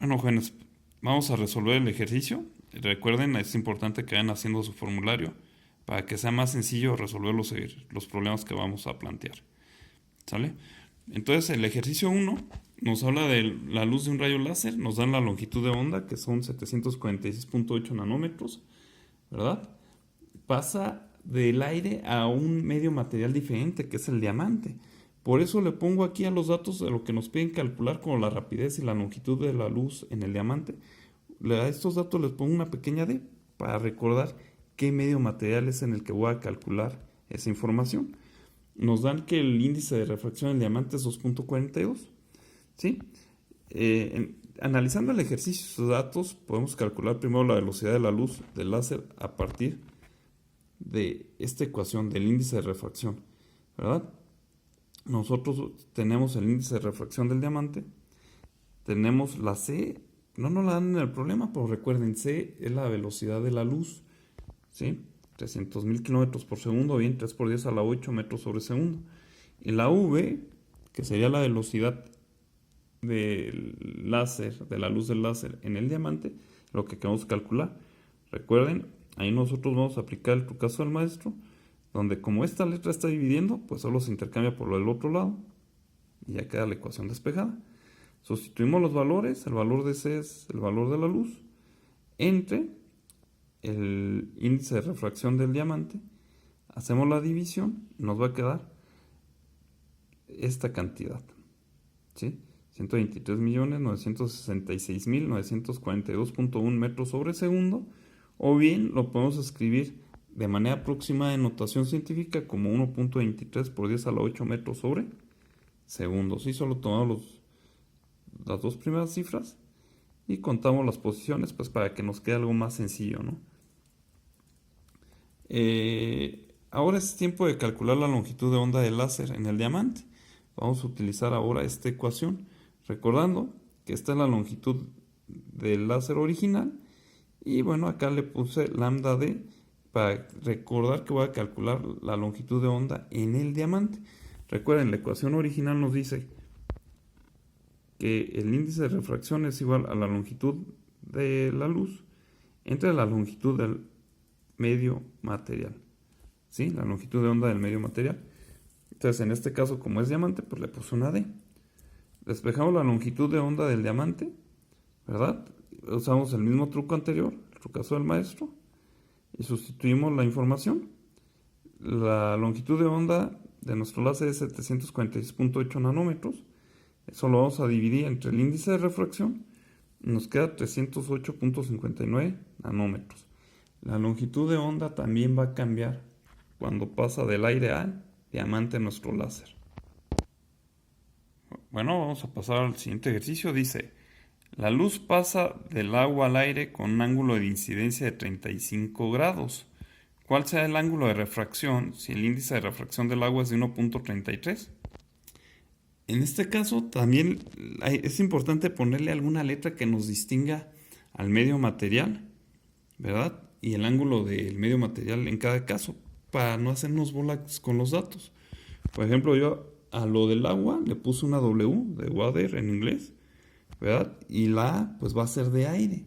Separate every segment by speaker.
Speaker 1: Bueno, jóvenes, vamos a resolver el ejercicio. Recuerden, es importante que vayan haciendo su formulario para que sea más sencillo resolver los problemas que vamos a plantear. ¿Sale? Entonces, el ejercicio 1 nos habla de la luz de un rayo láser, nos dan la longitud de onda, que son 746.8 nanómetros, ¿verdad? Pasa del aire a un medio material diferente, que es el diamante. Por eso le pongo aquí a los datos de lo que nos piden calcular, como la rapidez y la longitud de la luz en el diamante. A estos datos les pongo una pequeña D para recordar qué medio material es en el que voy a calcular esa información. Nos dan que el índice de refracción del diamante es 2.42. ¿Sí? Analizando el ejercicio y sus datos, podemos calcular primero la velocidad de la luz del láser a partir de esta ecuación del índice de refracción, ¿verdad? Nosotros tenemos el índice de refracción del diamante, tenemos la C, no nos la dan en el problema, pero recuerden, C es la velocidad de la luz, ¿sí? 300.000 kilómetros por segundo, bien, 3 por 10 a la 8 metros sobre segundo. Y la V, que sería la velocidad del láser, de la luz del láser en el diamante, lo que queremos calcular. Recuerden, ahí nosotros vamos a aplicar el trucazo del maestro, donde como esta letra está dividiendo, pues solo se intercambia por lo del otro lado y ya queda la ecuación despejada. Sustituimos los valores, el valor de C es el valor de la luz, entre el índice de refracción del diamante, hacemos la división y nos va a quedar esta cantidad, ¿sí? 123.966.942.1 metros sobre segundo, o bien lo podemos escribir de manera aproximada en notación científica como 1.23 por 10 a la 8 metros sobre segundo. Sí, solo tomamos las dos primeras cifras y contamos las posiciones, pues para que nos quede algo más sencillo, ¿no? Ahora es tiempo de calcular la longitud de onda del láser en el diamante. Vamos a utilizar ahora esta ecuación, recordando que esta es la longitud del láser original. Y bueno, acá le puse lambda d para recordar que voy a calcular la longitud de onda en el diamante. Recuerden, la ecuación original nos dice que el índice de refracción es igual a la longitud de la luz entre la longitud del medio material. ¿Sí? La longitud de onda del medio material. Entonces, en este caso, como es diamante, pues le puse una D. Despejamos la longitud de onda del diamante, ¿verdad? Usamos el mismo truco anterior, el trucazo del maestro, y sustituimos la información. La longitud de onda de nuestro láser es 746.8 nanómetros. Eso lo vamos a dividir entre el índice de refracción y nos queda 308.59 nanómetros. La longitud de onda también va a cambiar cuando pasa del aire al diamante nuestro láser. Bueno, vamos a pasar al siguiente ejercicio. Dice: la luz pasa del agua al aire con un ángulo de incidencia de 35 grados. ¿Cuál será el ángulo de refracción si el índice de refracción del agua es de 1.33? En este caso también es importante ponerle alguna letra que nos distinga al medio material, ¿verdad? Y el ángulo del medio material en cada caso, para no hacernos bolas con los datos. Por ejemplo, yo a lo del agua le puse una W de water en inglés, ¿verdad? Y la A pues va a ser de aire,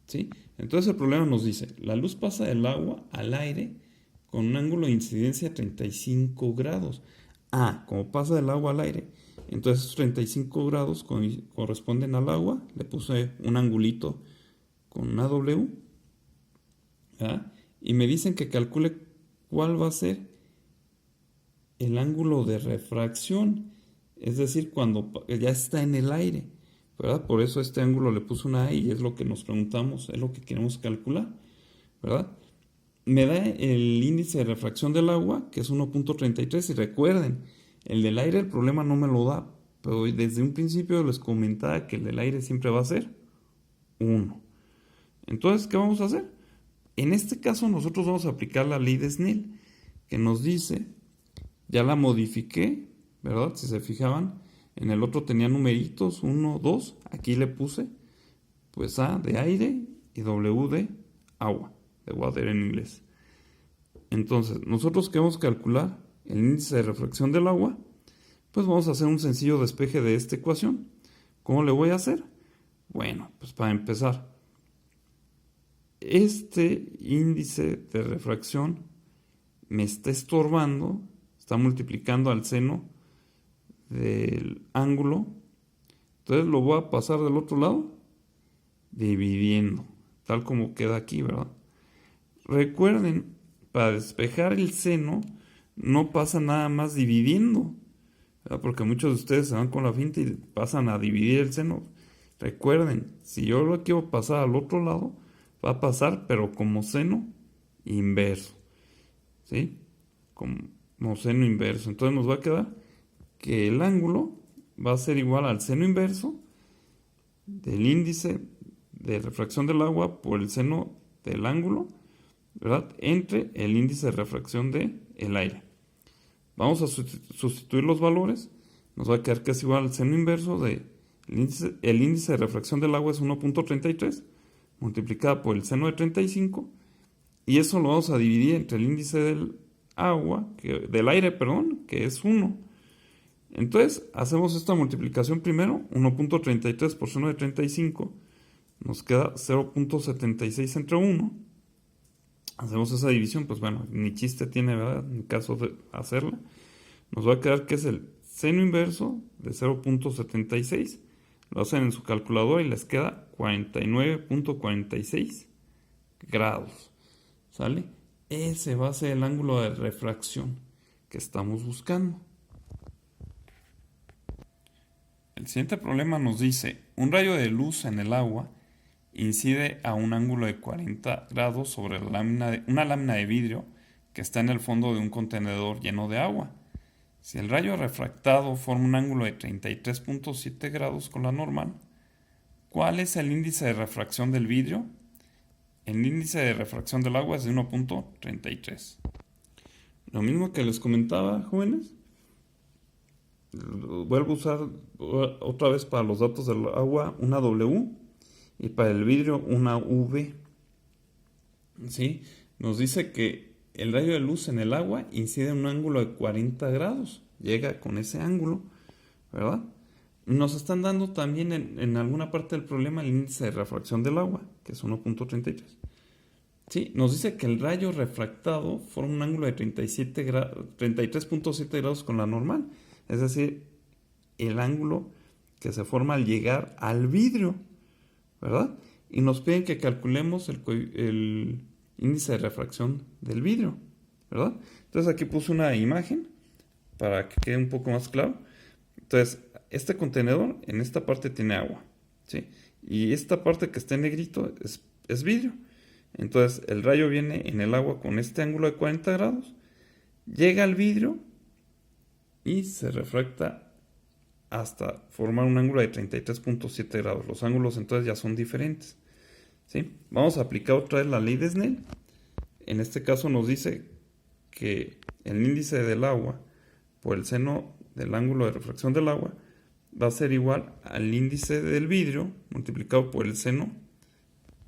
Speaker 1: ¿sí? Entonces el problema nos dice, la luz pasa del agua al aire con un ángulo de incidencia de 35 grados. Como pasa del agua al aire, entonces esos 35 grados corresponden al agua. Le puse un angulito con una W, ¿verdad? Y me dicen que calcule cuál va a ser el ángulo de refracción, es decir, cuando ya está en el aire, ¿verdad? Por eso este ángulo le puse una A y es lo que nos preguntamos, es lo que queremos calcular, ¿verdad? Me da el índice de refracción del agua, que es 1.33, y recuerden, el del aire el problema no me lo da, pero desde un principio les comentaba que el del aire siempre va a ser 1. Entonces, ¿qué vamos a hacer? En este caso nosotros vamos a aplicar la ley de Snell, que nos dice, ya la modifiqué, ¿verdad? Si se fijaban, en el otro tenía numeritos, 1, 2, aquí le puse pues A de aire y W de agua, de water en inglés. Entonces, nosotros queremos calcular el índice de refracción del agua, pues vamos a hacer un sencillo despeje de esta ecuación. ¿Cómo le voy a hacer? Bueno, pues para empezar, este índice de refracción me está estorbando, está multiplicando al seno del ángulo. Entonces lo voy a pasar del otro lado dividiendo, tal como queda aquí, ¿verdad? Recuerden, para despejar el seno no pasa nada más dividiendo, ¿verdad? Porque muchos de ustedes se van con la finta y pasan a dividir el seno. Recuerden, si yo lo quiero pasar al otro lado, va a pasar pero como seno inverso, ¿sí? Como seno inverso. Entonces nos va a quedar que el ángulo va a ser igual al seno inverso del índice de refracción del agua por el seno del ángulo, ¿verdad? Entre el índice de refracción del aire. Vamos a sustituir los valores. Nos va a quedar que es igual al seno inverso de el índice de refracción del agua es 1.33 multiplicada por el seno de 35, y eso lo vamos a dividir entre el índice del aire, que es 1. Entonces, hacemos esta multiplicación primero. 1.33 por seno de 35 nos queda 0.76 entre 1. Hacemos esa división, pues bueno, ni chiste tiene, ¿verdad? En caso de hacerla. Nos va a quedar que es el seno inverso de 0.76. Lo hacen en su calculadora y les queda 49.46 grados. ¿Sale? Ese va a ser el ángulo de refracción que estamos buscando. El siguiente problema nos dice, un rayo de luz en el agua incide a un ángulo de 40 grados sobre una lámina de vidrio que está en el fondo de un contenedor lleno de agua. Si el rayo refractado forma un ángulo de 33.7 grados con la normal, ¿cuál es el índice de refracción del vidrio? El índice de refracción del agua es de 1.33. Lo mismo que les comentaba, jóvenes. Vuelvo a usar otra vez para los datos del agua una W y para el vidrio una V. ¿Sí? Nos dice que el rayo de luz en el agua incide en un ángulo de 40 grados. Llega con ese ángulo, ¿verdad? Nos están dando también en alguna parte del problema el índice de refracción del agua, que es 1.33. ¿Sí? Nos dice que el rayo refractado forma un ángulo de 33.7 grados con la normal. Es decir, el ángulo que se forma al llegar al vidrio, ¿verdad? Y nos piden que calculemos el índice de refracción del vidrio, ¿verdad? Entonces aquí puse una imagen para que quede un poco más claro. Entonces, este contenedor en esta parte tiene agua, ¿sí? Y esta parte que está en negrito es vidrio. Entonces, el rayo viene en el agua con este ángulo de 40 grados, llega al vidrio y se refracta hasta formar un ángulo de 33.7 grados. Los ángulos entonces ya son diferentes, ¿sí? Vamos a aplicar otra vez la ley de Snell. En este caso nos dice que el índice del agua por el seno del ángulo de refracción del agua va a ser igual al índice del vidrio multiplicado por el seno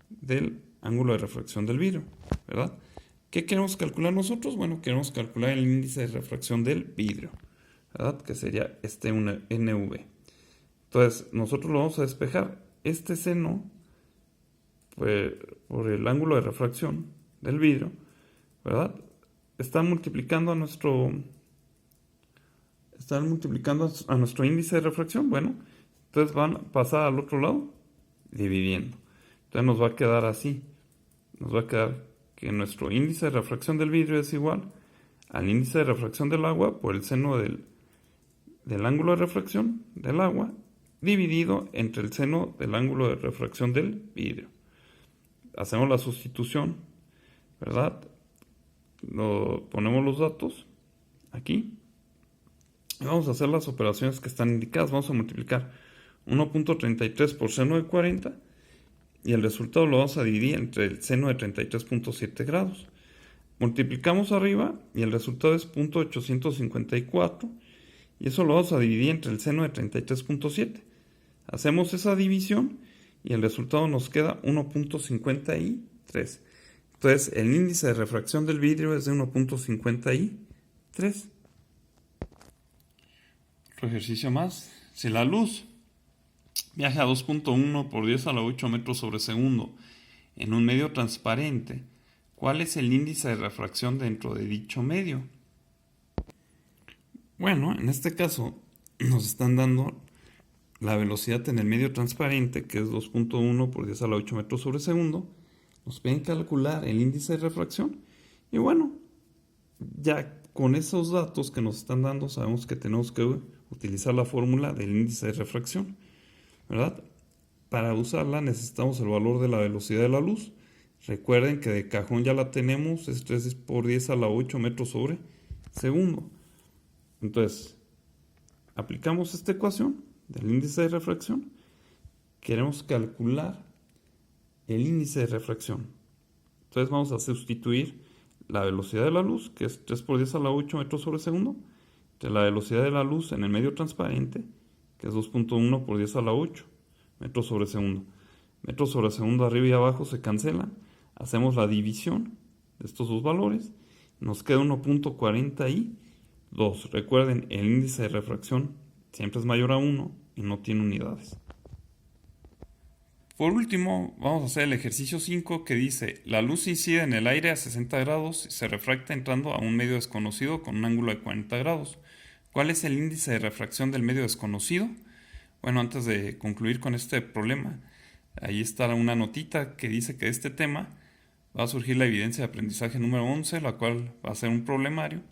Speaker 1: del ángulo de refracción del vidrio, ¿verdad? ¿Qué queremos calcular nosotros? Bueno, queremos calcular el índice de refracción del vidrio, ¿verdad? Que sería este NV. Entonces, nosotros lo vamos a despejar. Este seno, pues, por el ángulo de refracción del vidrio, ¿verdad? Está multiplicando a nuestro índice de refracción. Bueno, entonces van a pasar al otro lado dividiendo. Entonces nos va a quedar así. Nos va a quedar que nuestro índice de refracción del vidrio es igual al índice de refracción del agua por el seno del ángulo de refracción del agua dividido entre el seno del ángulo de refracción del vidrio. Hacemos la sustitución, ¿verdad? Ponemos los datos aquí y vamos a hacer las operaciones que están indicadas. Vamos a multiplicar 1.33 por seno de 40 y el resultado lo vamos a dividir entre el seno de 33.7 grados. Multiplicamos arriba y el resultado es 0.854 y eso lo vamos a dividir entre el seno de 33.7. Hacemos esa división y el resultado nos queda 1.53. Entonces el índice de refracción del vidrio es de 1.53. Otro ejercicio más. Si la luz viaja a 2.1 por 10 a la 8 metros sobre segundo en un medio transparente, ¿cuál es el índice de refracción dentro de dicho medio? Bueno, en este caso nos están dando la velocidad en el medio transparente, que es 2.1 por 10 a la 8 metros sobre segundo. Nos pueden calcular el índice de refracción. Y bueno, ya con esos datos que nos están dando, sabemos que tenemos que utilizar la fórmula del índice de refracción, ¿verdad? Para usarla necesitamos el valor de la velocidad de la luz. Recuerden que de cajón ya la tenemos, es 3 por 10 a la 8 metros sobre segundo. Entonces, aplicamos esta ecuación del índice de refracción. Queremos calcular el índice de refracción. Entonces vamos a sustituir la velocidad de la luz, que es 3 por 10 a la 8 metros sobre segundo, entre la velocidad de la luz en el medio transparente, que es 2.1 por 10 a la 8 metros sobre segundo. Metros sobre segundo arriba y abajo se cancelan. Hacemos la división de estos dos valores. Nos queda 1.42. Recuerden, el índice de refracción siempre es mayor a 1 y no tiene unidades. Por último, vamos a hacer el ejercicio 5 que dice: la luz incide en el aire a 60 grados y se refracta entrando a un medio desconocido con un ángulo de 40 grados. ¿Cuál es el índice de refracción del medio desconocido? Bueno, antes de concluir con este problema, ahí está una notita que dice que de este tema va a surgir la evidencia de aprendizaje número 11, la cual va a ser un problemario,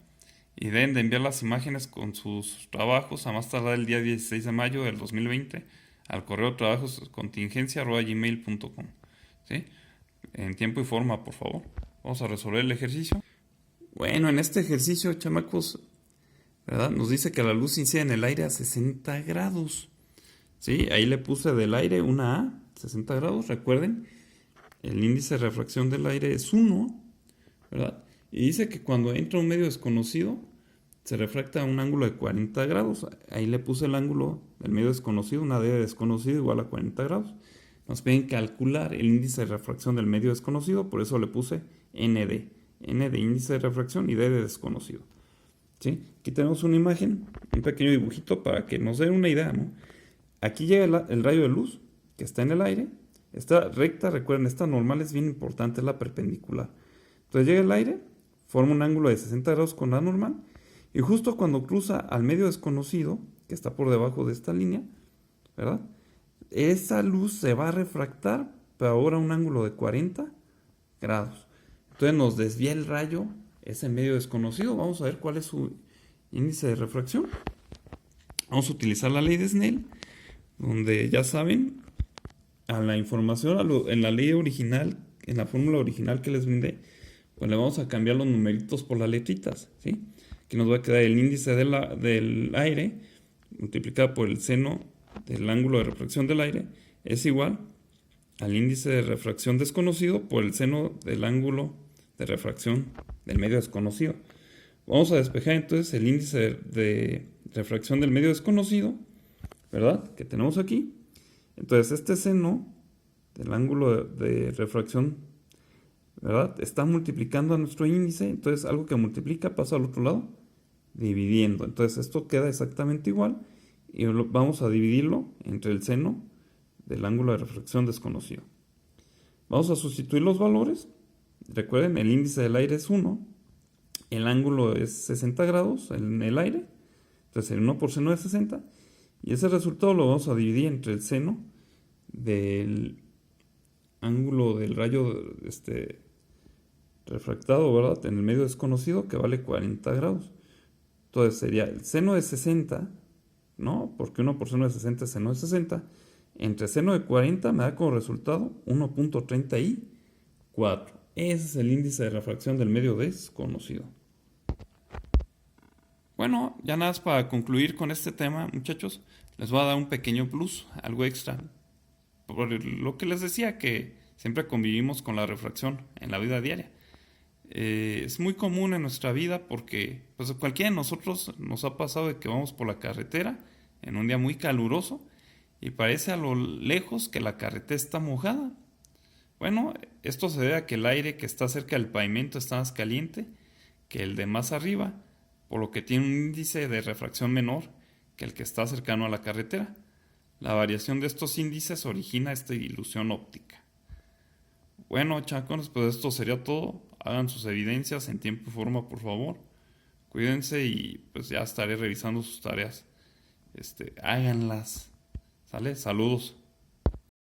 Speaker 1: y deben de enviar las imágenes con sus trabajos a más tardar el día 16 de mayo del 2020 al correo trabajoscontingencia@gmail.com. ¿Sí? En tiempo y forma, por favor. Vamos a resolver el ejercicio. Bueno, en este ejercicio, chamacos, ¿verdad? Nos dice que la luz incide en el aire a 60 grados. ¿Sí? Ahí le puse del aire una A, 60 grados. Recuerden, el índice de refracción del aire es 1, ¿verdad? Y dice que cuando entra un medio desconocido, se refracta a un ángulo de 40 grados. Ahí le puse el ángulo del medio desconocido, una D de desconocido igual a 40 grados. Nos piden calcular el índice de refracción del medio desconocido, por eso le puse ND. N de índice de refracción y D de desconocido. ¿Sí? Aquí tenemos una imagen, un pequeño dibujito para que nos den una idea, ¿no? Aquí llega el rayo de luz que está en el aire. Esta recta, recuerden, esta normal es bien importante, es la perpendicular. Entonces llega el aire, forma un ángulo de 60 grados con la normal. Y justo cuando cruza al medio desconocido, que está por debajo de esta línea, ¿verdad? Esa luz se va a refractar, pero ahora a un ángulo de 40 grados. Entonces nos desvía el rayo, ese medio desconocido. Vamos a ver cuál es su índice de refracción. Vamos a utilizar la ley de Snell, donde ya saben, a la información en la ley original, en la fórmula original que les brindé, pues le vamos a cambiar los numeritos por las letritas, ¿sí? Aquí nos va a quedar el índice del aire multiplicado por el seno del ángulo de refracción del aire es igual al índice de refracción desconocido por el seno del ángulo de refracción del medio desconocido. Vamos a despejar entonces el índice de refracción del medio desconocido, ¿verdad? Que tenemos aquí. Entonces este seno del ángulo de refracción, ¿verdad? Está multiplicando a nuestro índice, entonces algo que multiplica pasa al otro lado, dividiendo. Entonces esto queda exactamente igual y vamos a dividirlo entre el seno del ángulo de refracción desconocido. Vamos a sustituir los valores. Recuerden, el índice del aire es 1, el ángulo es 60 grados en el aire, entonces el 1 por seno de 60, y ese resultado lo vamos a dividir entre el seno del ángulo del rayo refractado, ¿verdad? En el medio desconocido, que vale 40 grados. Entonces sería el seno de 60, ¿no? Porque 1 por seno de 60 es seno de 60. Entre seno de 40 me da como resultado 1.34. Ese es el índice de refracción del medio desconocido. Bueno, ya nada más para concluir con este tema, muchachos, les voy a dar un pequeño plus, algo extra. Por lo que les decía, que siempre convivimos con la refracción en la vida diaria. Es muy común en nuestra vida porque pues, a cualquiera de nosotros nos ha pasado de que vamos por la carretera en un día muy caluroso y parece a lo lejos que la carretera está mojada. Bueno, esto se debe a que el aire que está cerca del pavimento está más caliente que el de más arriba, por lo que tiene un índice de refracción menor que el que está cercano a la carretera. La variación de estos índices origina esta ilusión óptica. Bueno, chacones, pues esto sería todo. Hagan sus evidencias en tiempo y forma, por favor. Cuídense y pues ya estaré revisando sus tareas. Háganlas. ¿Sale? Saludos.